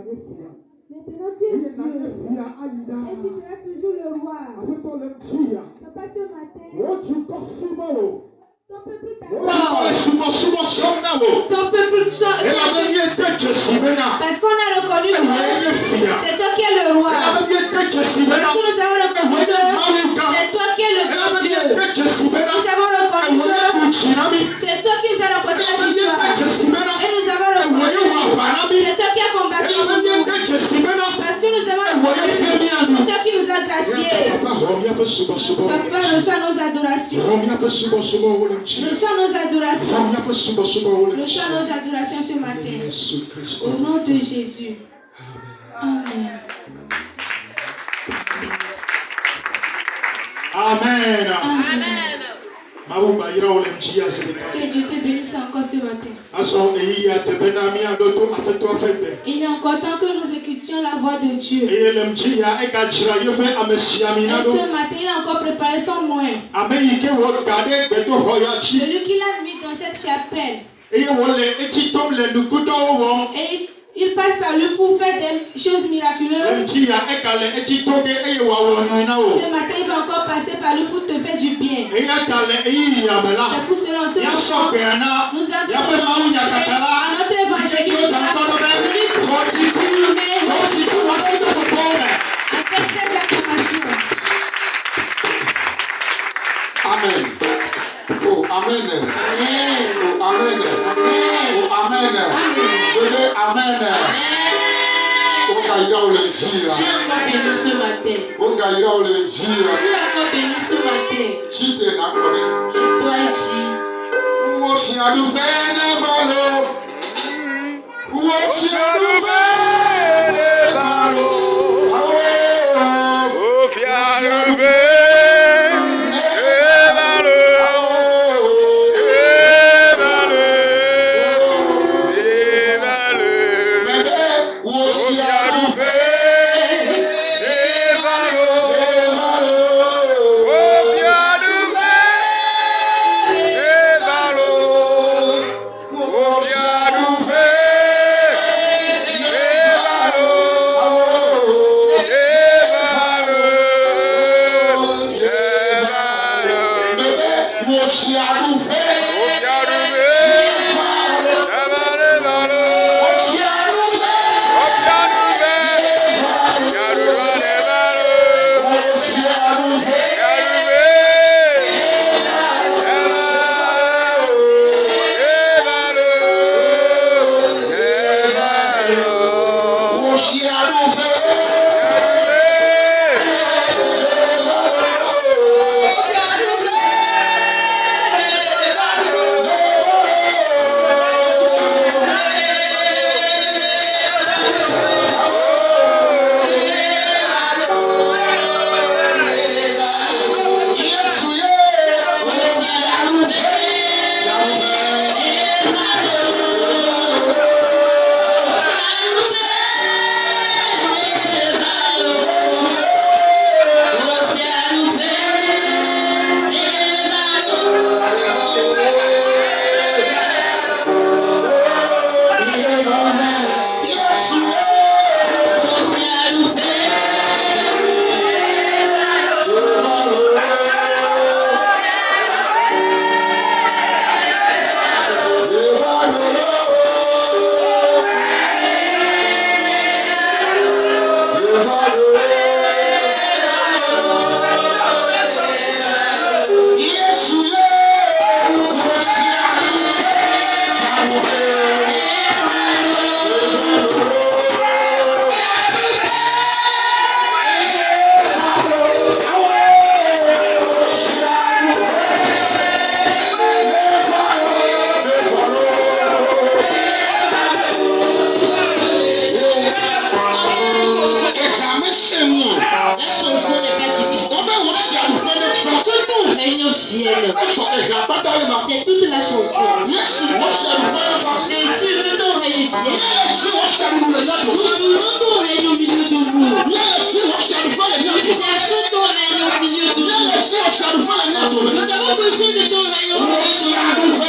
Maintenant tu es Dieu. Et tu seras toujours le roi. Papa, ce matin, ton peuple parce qu'on a reconnu que c'est toi qui es le roi. Parce que nous avons reconnu que c'est toi qui es le grand Dieu. Nous avons reconnu que c'est toi qui nous as remporté la victoire. Et nous avons reconnu que c'est toi qui as combattu pour nous. Parce que nous avons reconnu que c'est toi qui nous as graciés. Papa, reçois nos adorations. Reçois nos adorations. Reçois nos adorations ce matin. Au nom de Jésus. Amen. Amen. Amen. Que Dieu te bénisse encore ce matin. Il est encore temps que nous écoutions la voix de Dieu. Et ce matin, il a encore préparé son moyen. Celui qu'il a mis dans cette chapelle. Et il passe par lui pour faire des choses miraculeuses. Ce matin, il va encore passer par lui pour te faire du bien. C'est pour cela en ce moment, nous adorons à notre évangéliste avec cette acclamation. Amen. Oh, amen. Amen. Oh, amen. Amen. Oh, amen. Amen. Amen. Oh, Gaïra ou le Dieu. Tu es encore béni ce matin. Oh, Gaïra ou le Dieu. Tu es encore béni ce matin. Qui t'est accordé? Et toi, dit. Où fiadou bene balo. Où fiadou bene balo. Où fiadou bene. C'est toute la chanson. Jésus, le ton règne vient. Nous voulons ton règne au milieu de nous. Nous cherchons ton règne au milieu de nous. Nous avons besoin de ton règne au milieu de nous.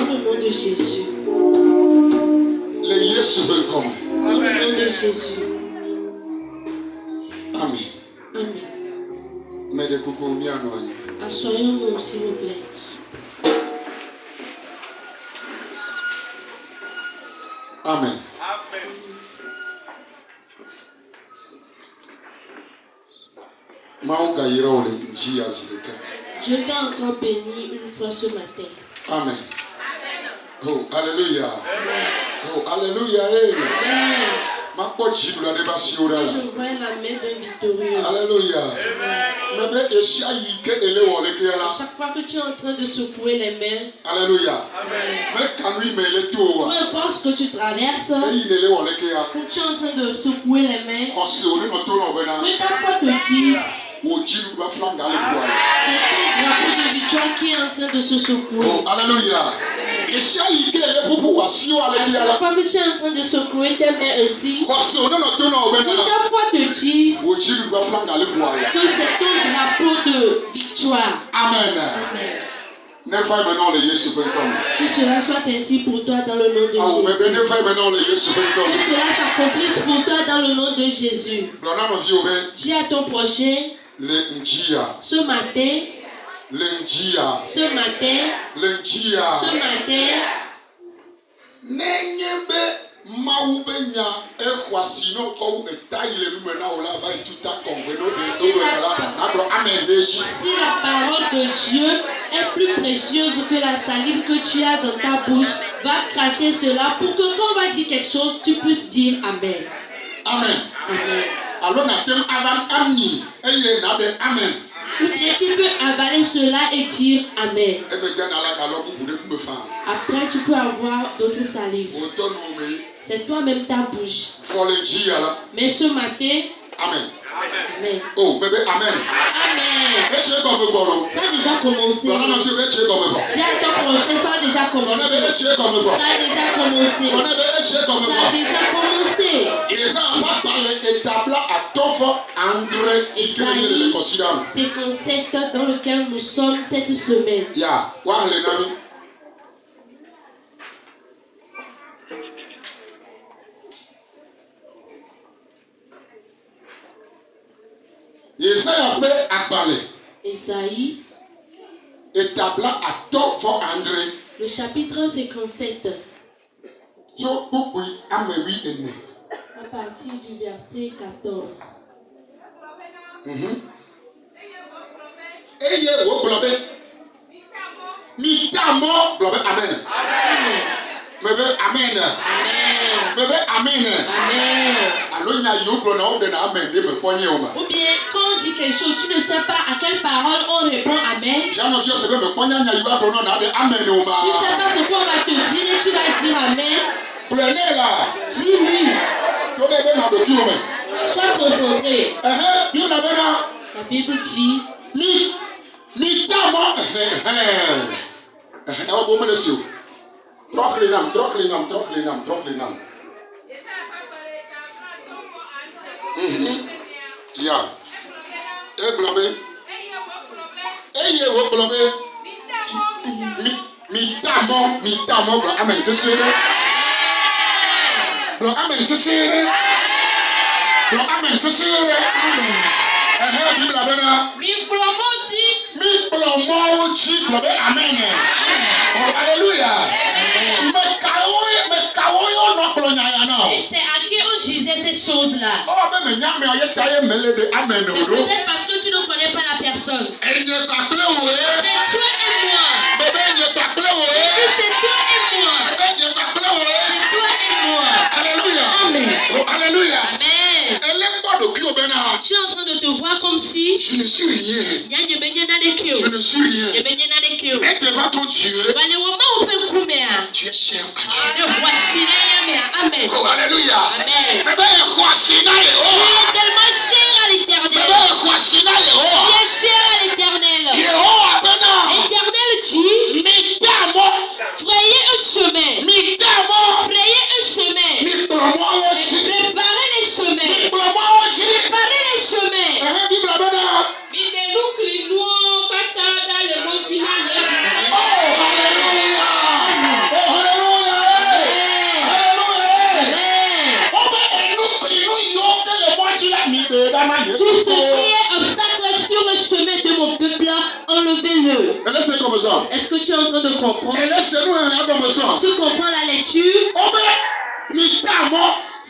le nom de Jésus. Le Yesu be come. Dans le nom de Jésus. Amen. Amen. Mais de coucou mi anoye. Assoyons-nous, s'il vous plaît. Amen. Mauga yiro le nji azilika. Je t'ai encore béni une fois ce matin. Amen. Oh, alléluia. Oh, alléluia. Hey. Amen. Ma poche la de basiora. Je vois la main d'un victorieux. Alléluia. Mais be esia yike ele wole ke À la. chaque fois que tu es en train de secouer les mains, Alléluia. Mais kanui me le peu to. importe ce que tu traverses, Et il ele wole ke ya. quand tu es en train de secouer les mains, Ko se oni no to no bena. que ta foi te dise, Wo jiru ba flanga le kwa. c'est ton drapeau de victoire qui est en train de se secouer. Oh, alléluia. Esia yike ele pupu wasio À ale ke chaque la. fois que tu es en train de secouer tes mains aussi, Ko se oni no to no que bena. ta foi te dise Wo jiru ba flanga le kwa ya. que c'est ton drapeau de victoire. Amen. Amen. Ne fai maintenant le Yesu be come. Que cela soit ainsi pour toi dans le nom de Ah, mais Jésus. ne fai maintenant le Yesu be come. Que cela s'accomplisse pour toi dans le nom de Jésus. Blona no vi obe Dis à ton prochain, le njia. ce matin, Le njia. ce matin, Le njia. ce matin, Nenye be mawu be nya ehwasi no ko eta ile nu me na o la ba tuta konwe no de do la na bro amen deji. si la parole de Dieu est plus précieuse que la salive que tu as dans ta bouche, va cracher cela pour que quand on va dire quelque chose, tu puisses dire Amen. Amen. Amen. Alors na tem avan amni eye na de amen. Ou bien tu peux avaler cela et dire Amen. E me gana la ka lo bu de me fa. Après, tu peux avoir d'autres salives. O to no me C'est toi-même ta bouche. fo le njia la. Mais ce matin, Amen. Amen. Oh, bébé amen. Amen. E che ko me fo. Ça a déjà commencé. Blona no fi e che ko me fo. Si à ton prochain, ça a déjà Blona commencé. be e che ko me fo. Ça a déjà commencé. Blona be e che ko me Ça a fo. déjà commencé. Et ça va parler établi à Tofo André Isaïe le considérable. 57 dans lequel nous sommes cette semaine. Ya, wa le nami. Isaïe appelé à parler Isaïe, établi à Tofo André. le chapitre 57, So bukui amewi ene. à partir du verset 14. Eye wo blobe. Mi tamo blobe amen. Amen. Bébé amen. Amen. Bébé amen. Amen. Allo nya yo blo na o de na amen de me ponye o ma. Ou bien, quand on dit quelque chose, tu ne sais pas à quelle parole on répond Amen. Ya no fi se be me ponya nya yo blo na de amen o ma. Tu ne sais pas ce qu'on va te dire et tu vas dire Amen. Prenez là. Dis-lui. To de be na do ki o me. Sois concentré. Bi na be na La Bible dit, mi tamo o bo me le si o. Troklinam. Ya. E blobe. Eye wo blobe. Mi tamo bro amen se sere. Bro amen se sere. Bro amen se sere. Amen. Bible abena. Mi plomoti. Mi plomo chi blobe amen. Oh alléluia. Me kawo no plonya ya no. Et c'est à qui on disait ces choses-là. Oh be me nya me oye taye mele de amen C'est o. peut-être parce que tu ne connais pas la personne. Enye takle o e. C'est toi et moi. Bebe enye takle o Et e. si c'est toi et moi. Bebe enye takle o e. C'est toi et moi. Alléluia. Amen. Oh alléluia. Amen. Elle est pas de qui au bena. Tu es en train de te voir comme si Je ne suis rien. il y a une baignade de Je Kyo. ne suis rien. Une baignade de Kyo. Et devant ton Dieu, Wale wama upe kumea. tu es cher à Dieu. Ne voici la yamea. Amen. Oh alléluia. Amen. Bebe ekwasina Tu Yehova. es tellement cher à Bebe l'éternel. ekwasina Tu Yehova. es cher à l'éternel. Yehova bena. L'éternel dit, Mitamo. frayez un chemin. Mitamo. Frayez un chemin. Mitamo ochi. Préparez les chemins. Mitamo ochi. Préparez les chemins. Bible bena. Oh, Oh alléluia. Tout ce qui est obstacle sur le chemin de mon peuple, enlevez-le. Est-ce que tu es en train de comprendre? Tu comprends la lecture?